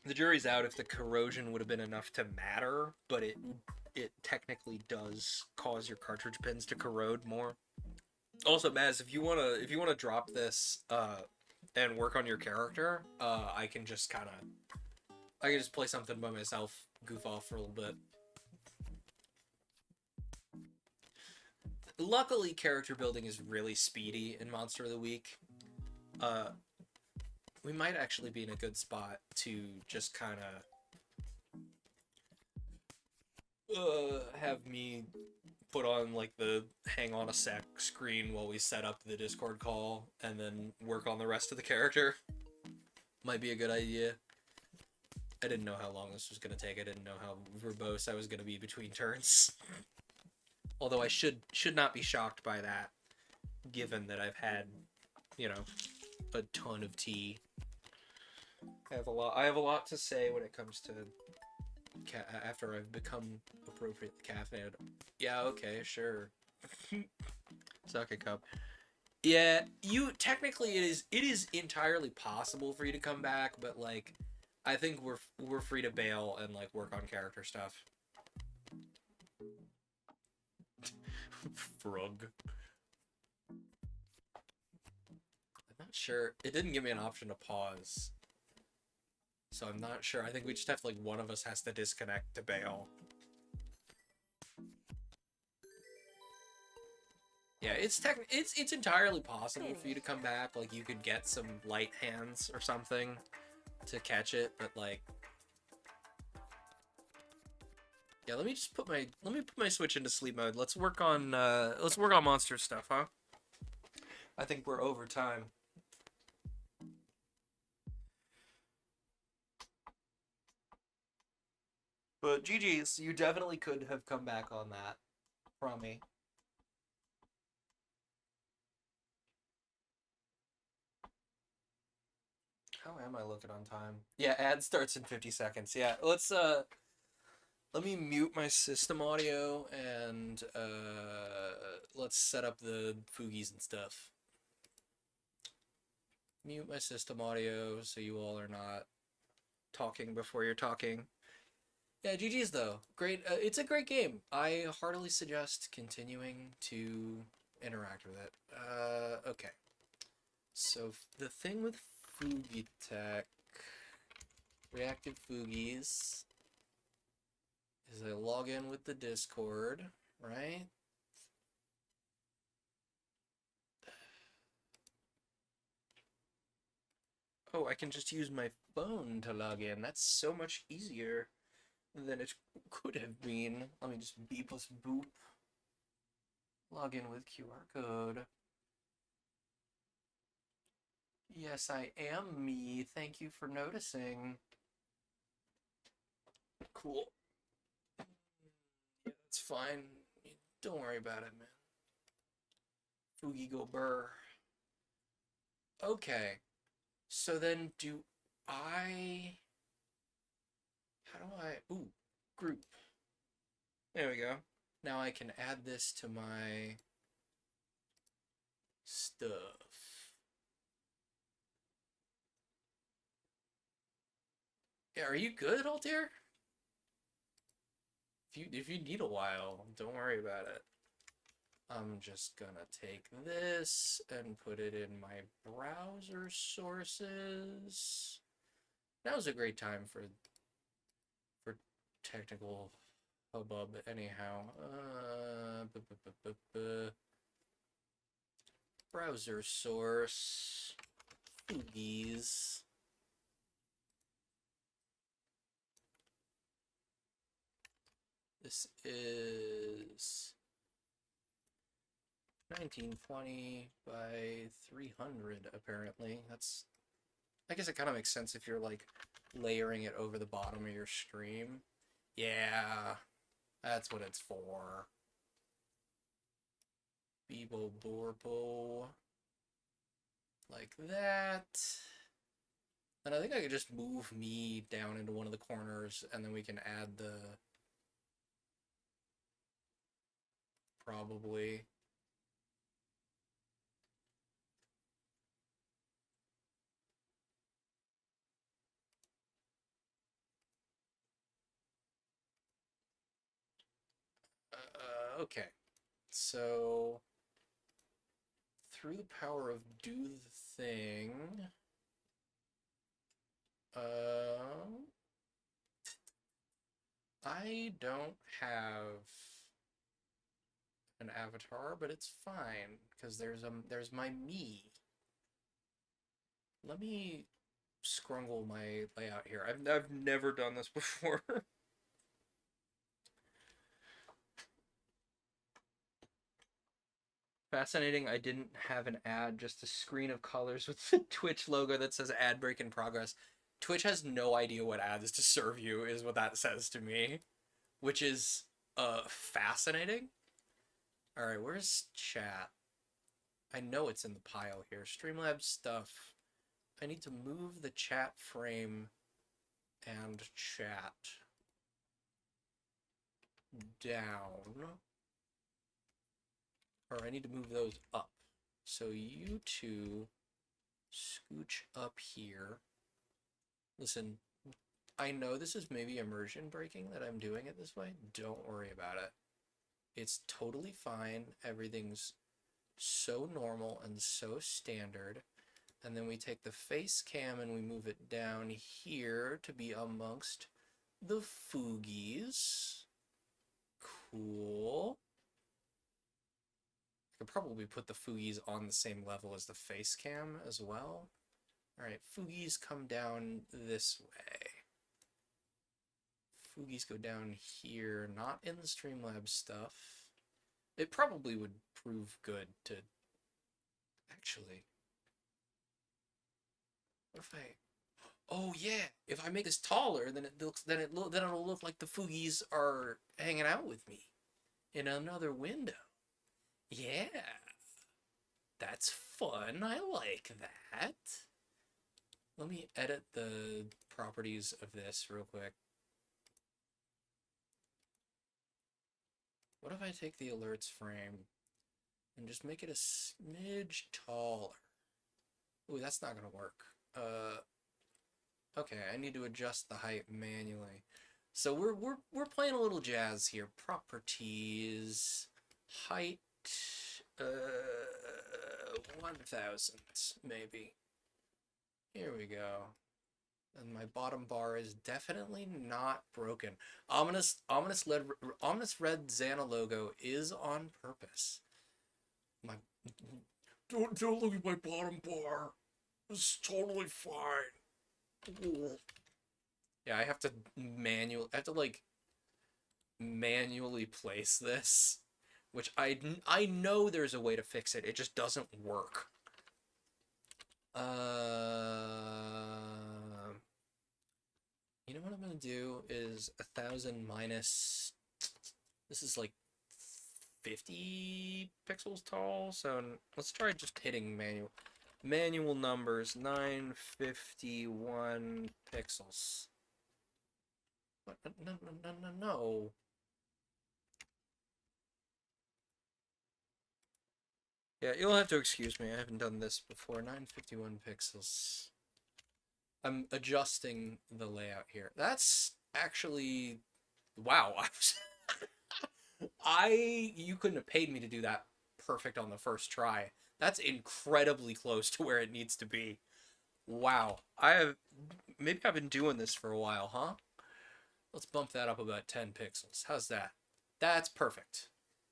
The jury's out if the corrosion would have been enough to matter, but it technically does cause your cartridge pins to corrode more. Also, Maz, if you wanna drop this and work on your character, I can just play something by myself, goof off for a little bit. Luckily, character building is really speedy in Monster of the Week. We might actually be in a good spot to just kind of have me put on like the hang on a sec screen while we set up the Discord call and then work on the rest of the character. Might be a good idea. I didn't know how long this was going to take. I didn't know how verbose I was going to be between turns. Although I should not be shocked by that, given that I've had, you know, a ton of tea. I have a lot to say when it comes to after I've become appropriately caffeinated. Yeah, okay, sure. Sake cup. Yeah, technically it is entirely possible for you to come back, but like I think we're free to bail and like work on character stuff. Frog. I'm not sure. It didn't give me an option to pause. So I'm not sure. I think we just have to, like, one of us has to disconnect to bail. Yeah, it's entirely possible for you to come back. Like, you could get some light hands or something to catch it, but like, yeah. Let me put my Switch into sleep mode. Let's work on monster stuff, huh? I think we're over time. But GG's, you definitely could have come back on that from me. How am I looking on time? Yeah, ad starts in 50 seconds. Yeah, let me mute my system audio and let's set up the foogies and stuff. Mute my system audio so you all are not talking before you're talking. Yeah, GG's though. Great. It's a great game. I heartily suggest continuing to interact with it. Okay. So the thing with Foogie Tech, reactive Foogies, is I log in with the Discord, right? Oh, I can just use my phone to log in. That's so much easier than it could have been. Let me just beep plus boop. Log in with QR code. Yes, I am me. Thank you for noticing. Cool. Yeah, that's fine. Don't worry about it, man. Foogie go burr. Okay. So then do I... How do I... Ooh, group. There we go. Now I can add this to my stuff. Yeah, are you good, Altair? If you need a while, don't worry about it. I'm just gonna take this and put it in my browser sources. Now's a great time for technical hubbub anyhow. Browser source, Foogies. This is 1920 by 300 apparently. I guess it kind of makes sense if you're like layering it over the bottom of your stream. Yeah, that's what it's for. Beebo Borbo. Like that. And I think I could just move me down into one of the corners and then we can add the... Probably. Okay. So, through the power of do the thing, I don't have an avatar, but it's fine because there's my me. Let me scrungle my layout here. I've never done this before. Fascinating, I didn't have an ad, just a screen of colors with the Twitch logo that says ad break in progress. Twitch has no idea what ads to serve you, is what that says to me, which is fascinating. All right, where's chat? I know it's in the pile here. Streamlabs stuff. I need to move the chat frame and chat down. Or I need to move those up. So you two scooch up here. Listen, I know this is maybe immersion breaking that I'm doing it this way. Don't worry about it. It's totally fine. Everything's so normal and so standard. And then we take the face cam and we move it down here to be amongst the Foogies. Cool. I could probably put the Foogies on the same level as the face cam as well. Alright, Foogies come down this way. Foogies go down here, not in the Streamlabs stuff. It probably would prove good to... Actually... What if I... Oh yeah, if I make this taller, then it'll look like the Foogies are hanging out with me in another window. Yeah, that's fun. I like that. Let me edit the properties of this real quick. What if I take the alerts frame and just make it a smidge taller? Ooh, that's not gonna work. Okay, I need to adjust the height manually. So we're playing a little jazz here. Properties, height, 1000 maybe. Here we go. And my bottom bar is definitely not broken. Ominous red Xana logo is on purpose. My don't look at my bottom bar. It's totally fine. Yeah, I have to manually place this, which I know there's a way to fix it. It just doesn't work. You know what I'm gonna do is 1,000 minus. This is like 50 pixels tall, so let's try just hitting manual numbers. 951 pixels. What? No, no, no, no, no. Yeah, you'll have to excuse me. I haven't done this before. 951 pixels. I'm adjusting the layout here. That's actually wow. You couldn't have paid me to do that perfect on the first try. That's incredibly close to where it needs to be. Wow. Maybe I've been doing this for a while, huh? Let's bump that up about 10 pixels. How's that? That's perfect.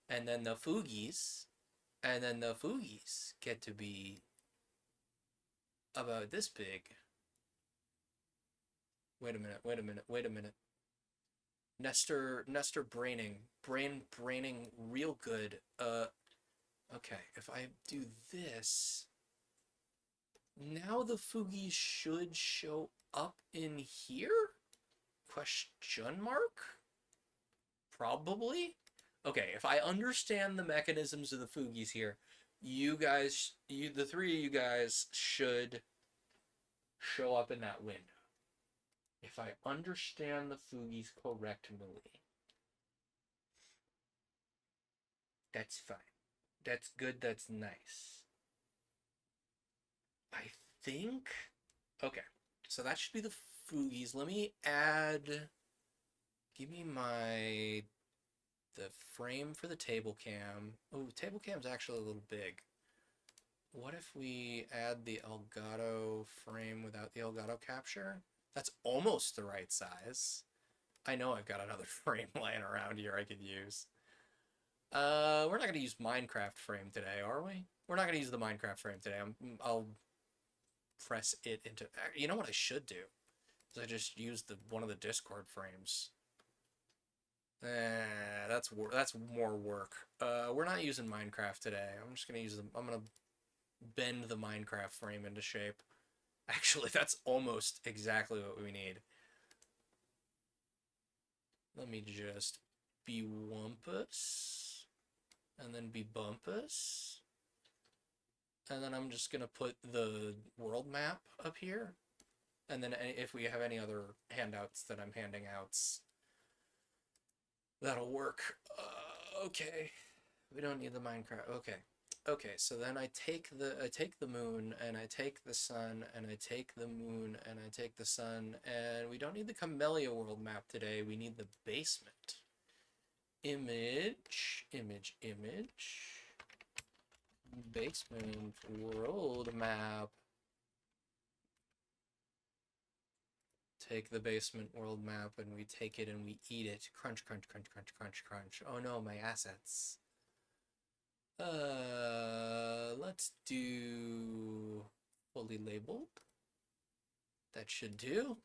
And then the foogies, get to be about this big. Wait a minute. Nestor braining real good. Okay, if I do this, now the foogies should show up in here? Question mark? Probably? Okay, if I understand the mechanisms of the foogies here, the three of you guys should show up in that window. If I understand the foogies correctly. That's fine. That's good, that's nice. I think... Okay, so that should be the foogies. Let me add... Give me the frame for the table cam. Oh, table cam's actually a little big. What if we add the Elgato frame without the Elgato capture? That's almost the right size. I know I've got another frame laying around here I could use. We're not going to use Minecraft frame today, are we? We're not going to use the Minecraft frame today. I'll press it into... You know what I should do? Is I just use one of the Discord frames. That's more work. We're not using Minecraft today. I'm just going to use I'm going to bend the Minecraft frame into shape. Actually, that's almost exactly what we need. Let me just be wumpus, and then be bumpus, and then I'm just gonna put the world map up here, and then if we have any other handouts that I'm handing out, that'll work. Okay, we don't need the Minecraft. Okay, so then I take the moon, and I take the sun, and I take the moon, and I take the sun, and we don't need the Camellia world map today, we need the basement. Image, basement world map. Take the basement world map, and we take it and we eat it. Crunch, crunch, crunch, crunch, crunch, crunch. Oh no, my assets. Let's do fully labeled. That should do.